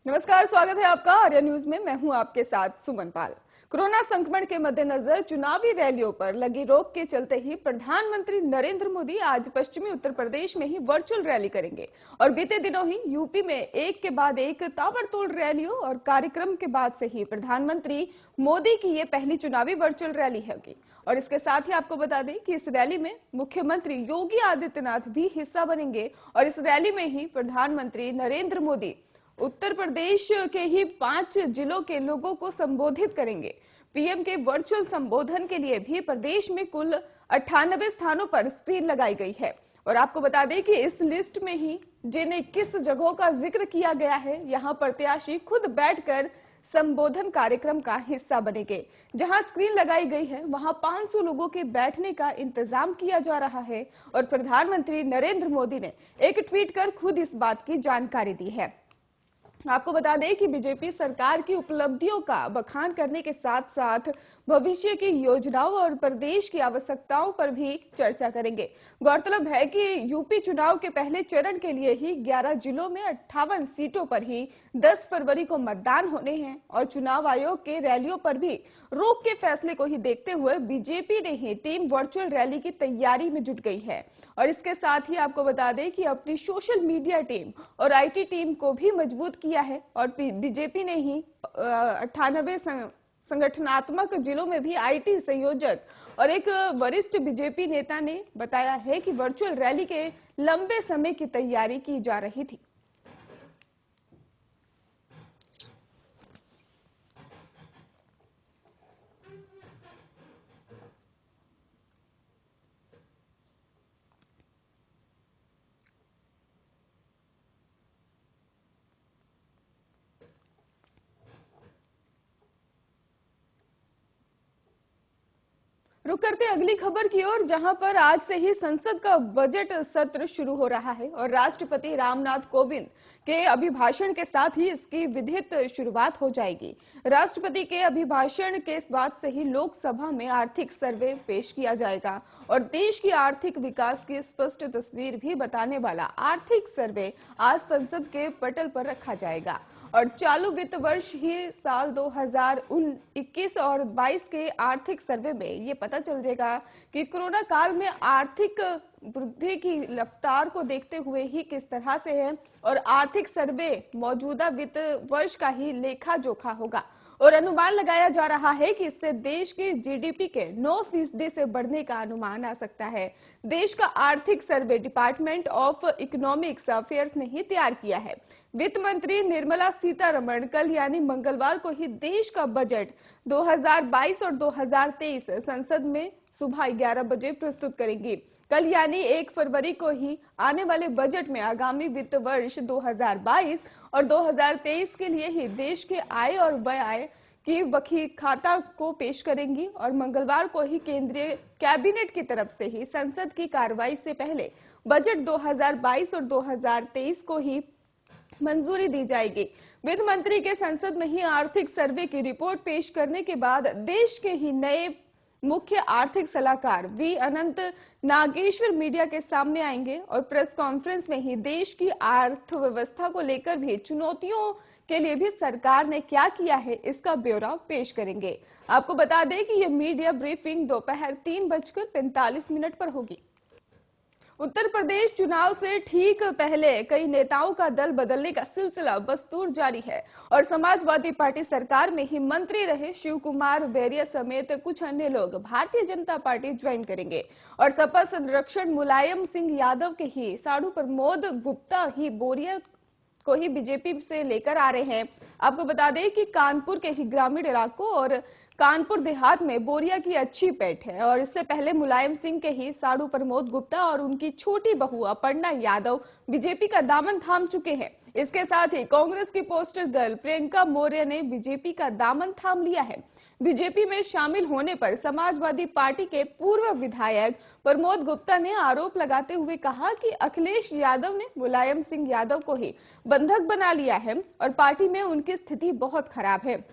नमस्कार, स्वागत है आपका आर्या न्यूज में। मैं हूं आपके साथ सुमन पाल। कोरोना संक्रमण के मद्देनजर चुनावी रैलियों पर लगी रोक के चलते ही प्रधानमंत्री नरेंद्र मोदी आज पश्चिमी उत्तर प्रदेश में ही वर्चुअल रैली करेंगे और बीते दिनों ही यूपी में एक के बाद एक ताबड़तोड़ रैलियों और कार्यक्रम के बाद से ही प्रधानमंत्री मोदी की ये पहली चुनावी वर्चुअल रैली होगी। और इसके साथ ही आपको बता दें कि इस रैली में मुख्यमंत्री योगी आदित्यनाथ भी हिस्सा बनेंगे और इस रैली में ही प्रधानमंत्री नरेंद्र मोदी उत्तर प्रदेश के ही 5 जिलों के लोगों को संबोधित करेंगे। पीएम के वर्चुअल संबोधन के लिए भी प्रदेश में कुल 98 स्थानों पर स्क्रीन लगाई गई है। और आपको बता दें कि इस लिस्ट में ही जिन 21 जगहों का जिक्र किया गया है, यहां प्रत्याशी खुद बैठकर संबोधन कार्यक्रम का हिस्सा बनेंगे। जहां स्क्रीन लगाई गई है वहां 500 लोगों के बैठने का इंतजाम किया जा रहा है। और प्रधानमंत्री नरेंद्र मोदी ने एक ट्वीट कर खुद इस बात की जानकारी दी है। आपको बता दें कि बीजेपी सरकार की उपलब्धियों का बखान करने के साथ साथ भविष्य की योजनाओं और प्रदेश की आवश्यकताओं पर भी चर्चा करेंगे। गौरतलब है कि यूपी चुनाव के पहले चरण के लिए ही 11 जिलों में 58 सीटों पर ही 10 फरवरी को मतदान होने हैं और चुनाव आयोग के रैलियों पर भी रोक के फैसले को ही देखते हुए बीजेपी ने ही टीम वर्चुअल रैली की तैयारी में जुट गई है। और इसके साथ ही आपको बता दें कि अपनी सोशल मीडिया टीम और आईटी टीम को भी मजबूत किया है और बीजेपी ने ही 98 संगठनात्मक जिलों में भी आईटी संयोजक और एक वरिष्ठ बीजेपी नेता ने बताया है कि वर्चुअल रैली के लंबे समय की तैयारी की जा रही थी। रुक करते अगली खबर की ओर, जहां पर आज से ही संसद का बजट सत्र शुरू हो रहा है और राष्ट्रपति रामनाथ कोविंद के अभिभाषण के साथ ही इसकी विधिवत शुरुआत हो जाएगी। राष्ट्रपति के अभिभाषण के बाद से ही लोकसभा में आर्थिक सर्वे पेश किया जाएगा और देश की आर्थिक विकास की स्पष्ट तस्वीर भी बताने वाला आर्थिक सर्वे आज संसद के पटल पर रखा जाएगा। और चालू वित्त वर्ष ही साल 2021 और 22 के आर्थिक सर्वे में ये पता चल जाएगा कि कोरोना काल में आर्थिक वृद्धि की रफ्तार को देखते हुए ही किस तरह से है और आर्थिक सर्वे मौजूदा वित्त वर्ष का ही लेखा जोखा होगा। और अनुमान लगाया जा रहा है कि इससे देश की जीडीपी के 9% से बढ़ने का अनुमान आ सकता है। देश का आर्थिक सर्वे डिपार्टमेंट ऑफ इकोनॉमिक्स अफेयर्स ने ही तैयार किया है। वित्त मंत्री निर्मला सीतारमण कल यानी मंगलवार को ही देश का बजट 2022 और 2023 संसद में सुबह 11 बजे प्रस्तुत करेंगी। कल यानी 1 फरवरी को ही आने वाले बजट में आगामी वित्त वर्ष 2022 और 2023 के लिए ही देश के आय और व्यय की बही खाता को पेश करेंगी। और मंगलवार को ही केंद्रीय कैबिनेट की तरफ से ही संसद की कार्रवाई से पहले बजट 2022 और 2023 को ही मंजूरी दी जाएगी। वित्त मंत्री के संसद में ही आर्थिक सर्वे की रिपोर्ट पेश करने के बाद देश के ही नए मुख्य आर्थिक सलाहकार वी अनंत नागेश्वर मीडिया के सामने आएंगे और प्रेस कॉन्फ्रेंस में ही देश की अर्थव्यवस्था को लेकर भी चुनौतियों के लिए भी सरकार ने क्या किया है इसका ब्यौरा पेश करेंगे। आपको बता दें कि यह मीडिया ब्रीफिंग दोपहर 3:45 पर होगी। उत्तर प्रदेश चुनाव से ठीक पहले कई नेताओं का दल बदलने का सिलसिला बस्तूर जारी है और समाजवादी पार्टी सरकार में ही मंत्री रहे शिव कुमार बैरिया समेत कुछ अन्य लोग भारतीय जनता पार्टी ज्वाइन करेंगे। और सपा संरक्षण मुलायम सिंह यादव के ही साधु प्रमोद गुप्ता ही बोरिया को ही बीजेपी से लेकर आ रहे हैं। आपको बता दें कि कानपुर के ही ग्रामीण इलाकों और कानपुर देहात में बोरिया की अच्छी पैठ है और इससे पहले मुलायम सिंह के ही साधु प्रमोद गुप्ता और उनकी छोटी बहू अपर्णा यादव बीजेपी का दामन थाम चुके हैं। इसके साथ ही कांग्रेस की पोस्टर गर्ल प्रियंका मौर्य ने बीजेपी का दामन थाम लिया है। बीजेपी में शामिल होने पर समाजवादी पार्टी के पूर्व विधायक प्रमोद गुप्ता ने आरोप लगाते हुए कहा कि अखिलेश यादव ने मुलायम सिंह यादव को ही बंधक बना लिया है और पार्टी में उनकी स्थिति बहुत खराब है।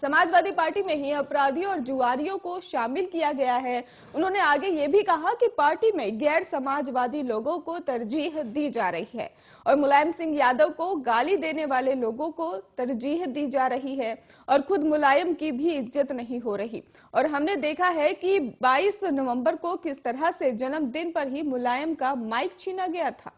समाजवादी पार्टी में ही अपराधियों और जुआरियों को शामिल किया गया है। उन्होंने आगे ये भी कहा कि पार्टी में गैर समाजवादी लोगों को तरजीह दी जा रही है और मुलायम सिंह यादव को गाली देने वाले लोगों को तरजीह दी जा रही है और खुद मुलायम की भी इज्जत नहीं हो रही। और हमने देखा है कि 22 नवंबर को किस तरह से जन्मदिन पर ही मुलायम का माइक छीना गया था।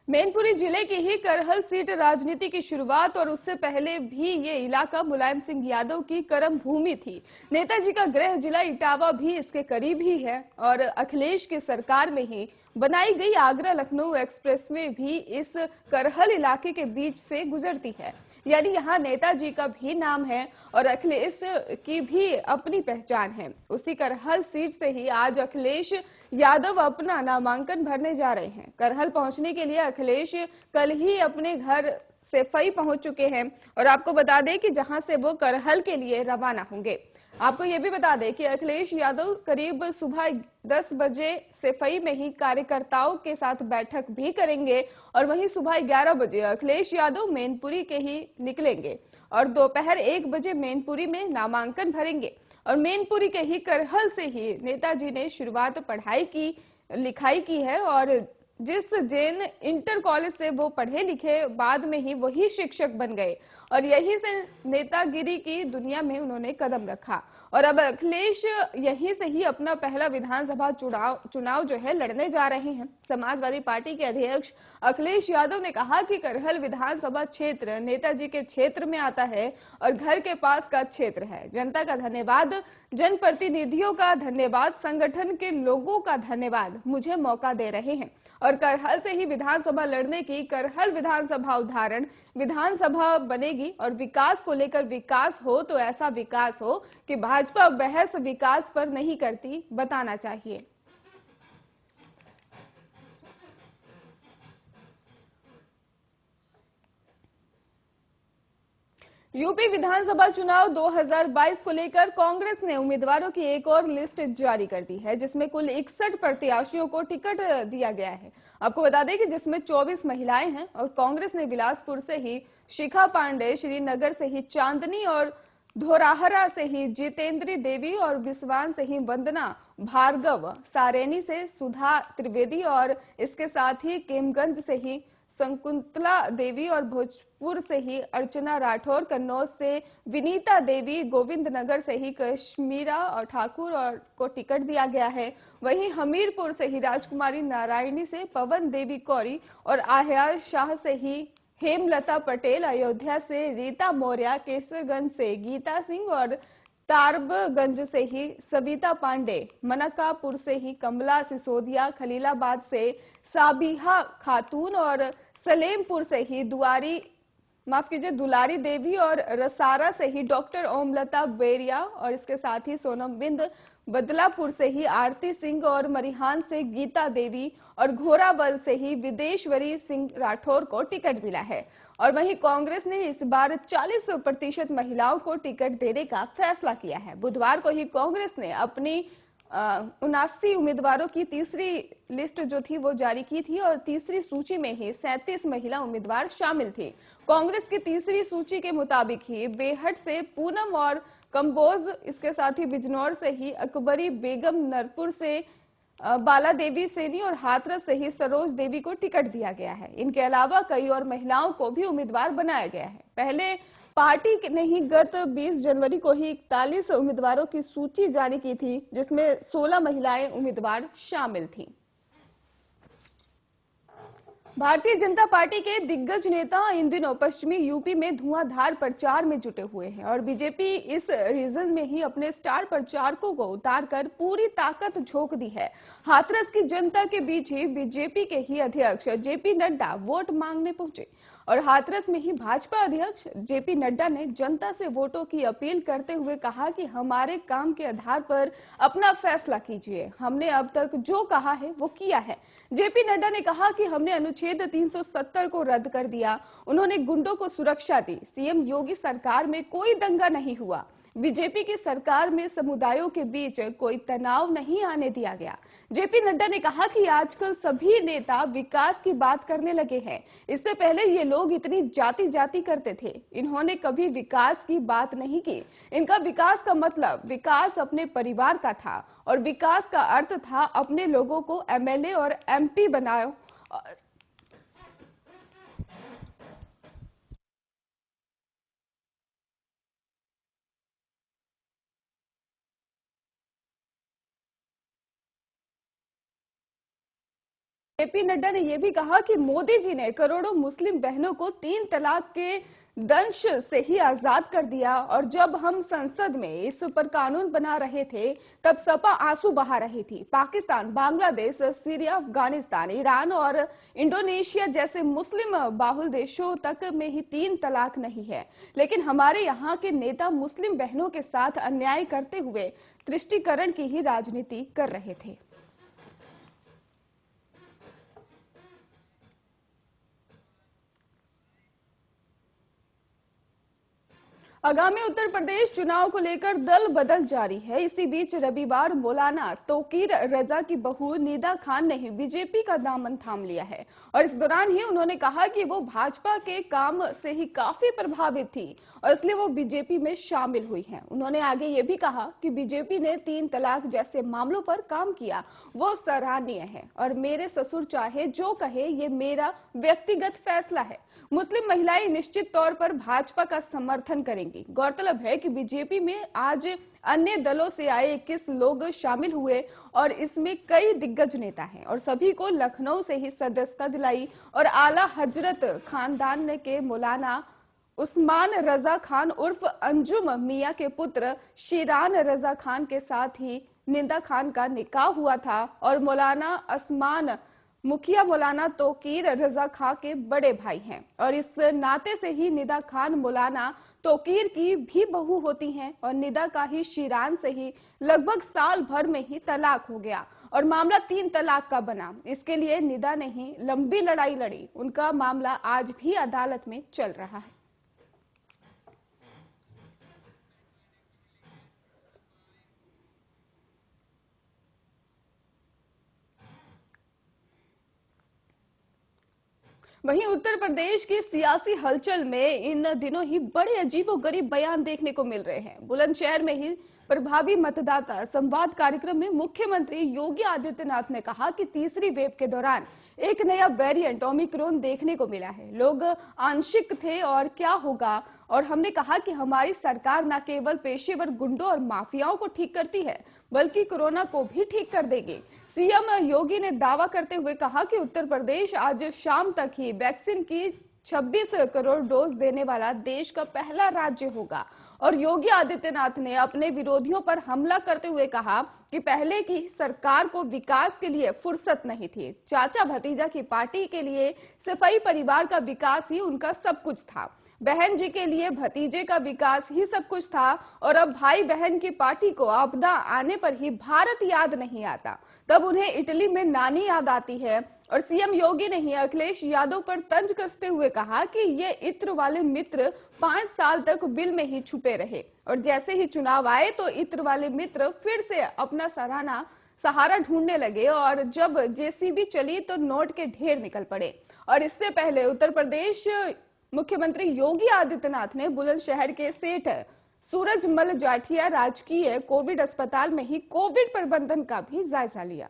मैनपुरी जिले की ही करहल सीट राजनीति की शुरुआत और उससे पहले भी ये इलाका मुलायम सिंह यादव की कर्म भूमि थी। नेताजी का गृह जिला इटावा भी इसके करीब ही है और अखिलेश की सरकार में ही बनाई गई आगरा लखनऊ एक्सप्रेसवे भी इस करहल इलाके के बीच से गुजरती है। यानी यहाँ नेताजी का भी नाम है और अखिलेश की भी अपनी पहचान है। उसी करहल सीट से ही आज अखिलेश यादव अपना नामांकन भरने जा रहे हैं। करहल पहुंचने के लिए अखिलेश कल ही अपने घर सेफई पहुंच चुके हैं और आपको बता दें कि जहां से वो करहल के लिए रवाना होंगे। आपको ये भी बता दें कि अखिलेश यादव करीब सुबह 10 बजे सेफई में ही कार्यकर्ताओं के साथ बैठक भी करेंगे और वहीं सुबह 11 बजे अखिलेश यादव मैनपुरी के ही निकलेंगे और दोपहर 1 बजे मैनपुरी में नामांकन भरेंगे। और मैनपुरी के ही करहल से ही नेताजी ने शुरुआत पढ़ाई की लिखाई की है और जिस जैन इंटर कॉलेज से वो पढ़े लिखे बाद में ही वही शिक्षक बन गए और यहीं से नेतागिरी की दुनिया में उन्होंने कदम रखा और अब अखिलेश यहीं से ही अपना पहला विधानसभा चुनाव जो है लड़ने जा रहे हैं। समाजवादी पार्टी के अध्यक्ष अखिलेश यादव ने कहा कि करहल विधानसभा क्षेत्र नेताजी के क्षेत्र में आता है और घर के पास का क्षेत्र है। जनता का धन्यवाद, जनप्रतिनिधियों का धन्यवाद, संगठन के लोगों का धन्यवाद, मुझे मौका दे रहे हैं और करहल से ही विधानसभा लड़ने की करहल विधानसभा उदाहरण विधानसभा बनेगी और विकास को लेकर विकास हो तो ऐसा विकास हो कि भाजपा बहस विकास पर नहीं करती, बताना चाहिए। यूपी विधानसभा चुनाव 2022 को लेकर कांग्रेस ने उम्मीदवारों की एक और लिस्ट जारी कर दी है जिसमें कुल 61 प्रत्याशियों को टिकट दिया गया है। आपको बता दें कि जिसमें 24 महिलाएं हैं और कांग्रेस ने बिलासपुर से ही शिखा पांडे, श्रीनगर से ही चांदनी और धोराहरा से ही जितेंद्री देवी और बिस्वान से ही वंदना भार्गव, सारेनी से सुधा त्रिवेदी और इसके साथ ही केमगंज से ही शकुंतला देवी और भोजपुर से ही अर्चना राठौर, कन्नौज से विनीता देवी, गोविंद नगर से ही कश्मीरा और ठाकुर और को टिकट दिया गया है। वहीं हमीरपुर से ही राजकुमारी नारायणी से पवन देवी कौरी और आह्यार शाह से ही हेमलता पटेल, अयोध्या से रीता मौर्य, केसरगंज से गीता सिंह और तारबगंज से ही सविता पांडे, मनकापुर से ही कमला सिसोदिया, खलीलाबाद से साबिहा खातून और सलेमपुर से ही दुलारी देवी और रसारा से ही डॉक्टर ओमलता बेरिया और इसके साथ ही सोनम बिंद, बदलापुर से ही आरती सिंह और मरिहान से गीता देवी और घोराबल से ही विदेश्वरी सिंह राठौर को टिकट मिला है। और वहीं कांग्रेस ने इस बार 40% महिलाओं को टिकट देने का फैसला किया है। बुधवार को ही कांग्रेस ने अपनी 79 उम्मीदवारों की तीसरी लिस्ट जो थी वो जारी की थी और तीसरी सूची में ही 37 महिला उम्मीदवार शामिल थी। कांग्रेस की तीसरी सूची के मुताबिक ही बेहट से पूनम और कंबोज, इसके साथ ही बिजनौर से ही अकबरी बेगम, नरपुर से बाला देवी सेनी और हाथरस से ही सरोज देवी को टिकट दिया गया है। इनके अलावा कई और महिलाओं को भी उम्मीदवार बनाया गया है। पहले पार्टी ने ही गत 20 जनवरी को ही 41 उम्मीदवारों की सूची जारी की थी जिसमें 16 महिलाएं उम्मीदवार शामिल थीं। भारतीय जनता पार्टी के दिग्गज नेता इन दिनों पश्चिमी यूपी में धुआंधार प्रचार में जुटे हुए हैं और बीजेपी इस रीजन में ही अपने स्टार प्रचारकों को उतारकर पूरी ताकत झोंक दी है। हाथरस की जनता के बीच ही बीजेपी के ही अध्यक्ष जेपी नड्डा वोट मांगने पहुंचे और हाथरस में ही भाजपा अध्यक्ष जेपी नड्डा ने जनता से वोटों की अपील करते हुए कहा कि हमारे काम के आधार पर अपना फैसला कीजिए। हमने अब तक जो कहा है वो किया है। जेपी नड्डा ने कहा कि हमने अनुच्छेद 370 को रद्द कर दिया। उन्होंने गुंडों को सुरक्षा दी। सीएम योगी सरकार में कोई दंगा नहीं हुआ। बीजेपी की सरकार में समुदायों के बीच कोई तनाव नहीं आने दिया गया। जेपी नड्डा ने कहा कि आजकल सभी नेता विकास की बात करने लगे हैं। इससे पहले ये लोग इतनी जाति जाति करते थे। इन्होंने कभी विकास की बात नहीं की। इनका विकास का मतलब विकास अपने परिवार का था और विकास का अर्थ था अपने लोगों को एमएलए और एमपी बनाओ। जेपी नड्डा ने यह भी कहा कि मोदी जी ने करोड़ों मुस्लिम बहनों को 3 तलाक के दंश से ही आजाद कर दिया और जब हम संसद में इस पर कानून बना रहे थे तब सपा आंसू बहा रही थी। पाकिस्तान, बांग्लादेश, सीरिया, अफगानिस्तान, ईरान और इंडोनेशिया जैसे मुस्लिम बाहुल देशों तक में ही 3 तलाक नहीं है, लेकिन हमारे यहाँ के नेता मुस्लिम बहनों के साथ अन्याय करते हुए तुष्टीकरण की ही राजनीति कर रहे थे। आगामी उत्तर प्रदेश चुनाव को लेकर दल बदल जारी है। इसी बीच रविवार मौलाना तौकीर रजा की बहू निदा खान ने बीजेपी का दामन थाम लिया है और इस दौरान ही उन्होंने कहा कि वो भाजपा के काम से ही काफी प्रभावित थी और इसलिए वो बीजेपी में शामिल हुई हैं। उन्होंने आगे ये भी कहा कि बीजेपी ने 3 तलाक जैसे मामलों पर काम किया, वो सराहनीय है और मेरे ससुर चाहे जो कहे, ये मेरा व्यक्तिगत फैसला है। मुस्लिम महिलाएं निश्चित तौर पर भाजपा का समर्थन करेंगी। गौरतलब है कि बीजेपी में आज अन्य दलों से आए 21 लोग शामिल हुए और इसमें कई दिग्गज नेता हैं और सभी को लखनऊ से ही सदस्यता दिलाई और आला हजरत खानदान के मौलाना उस्मान रजा खान उर्फ अंजुम मियां के पुत्र शीरान रजा खान के साथ ही निदा खान का निकाह हुआ था और मौलाना असमान मुखिया मौलाना तौकीर रजा खां के बड़े भाई हैं और इस नाते से ही निदा खान मौलाना तौकीर की भी बहू होती हैं और निदा का ही शीरान से ही लगभग साल भर में ही तलाक हो गया और मामला 3 तलाक का बना। इसके लिए निदा ने ही लंबी लड़ाई लड़ी। उनका मामला आज भी अदालत में चल रहा है। वहीं उत्तर प्रदेश की सियासी हलचल में इन दिनों ही बड़े अजीबोगरीब बयान देखने को मिल रहे हैं। बुलंदशहर में ही प्रभावी मतदाता संवाद कार्यक्रम में मुख्यमंत्री योगी आदित्यनाथ ने कहा कि तीसरी वेव के दौरान एक नया वेरिएंट ओमिक्रॉन देखने को मिला है। लोग आंशिक थे और क्या होगा, और हमने कहा कि हमारी सरकार न केवल पेशेवर गुंडों और माफियाओं को ठीक करती है बल्कि कोरोना को भी ठीक कर देगी। सीएम योगी ने दावा करते हुए कहा कि उत्तर प्रदेश आज शाम तक ही वैक्सीन की 26 करोड़ डोज देने वाला देश का पहला राज्य होगा और योगी आदित्यनाथ ने अपने विरोधियों पर हमला करते हुए कहा कि पहले की सरकार को विकास के लिए फुर्सत नहीं थी। चाचा भतीजा की पार्टी के लिए सफाई परिवार का विकास ही उनका सब कुछ था। बहन जी के लिए भतीजे का विकास ही सब कुछ था और अब भाई बहन की पार्टी को आपदा आने पर ही भारत याद नहीं आता, तब उन्हें इटली में नानी याद आती है। और सीएम योगी ने ही अखिलेश यादव पर तंज कसते हुए कहा कि ये इत्र वाले मित्र 5 साल तक बिल में ही छुपे रहे और जैसे ही चुनाव आए तो इत्र वाले मित्र फिर से अपना सहारा ढूंढने लगे और जब जेसीबी चली तो नोट के ढेर निकल पड़े। और इससे पहले उत्तर प्रदेश मुख्यमंत्री योगी आदित्यनाथ ने बुलंदशहर के सेठ सूरजमल जाठिया राजकीय कोविड अस्पताल में ही कोविड प्रबंधन का भी जायजा लिया।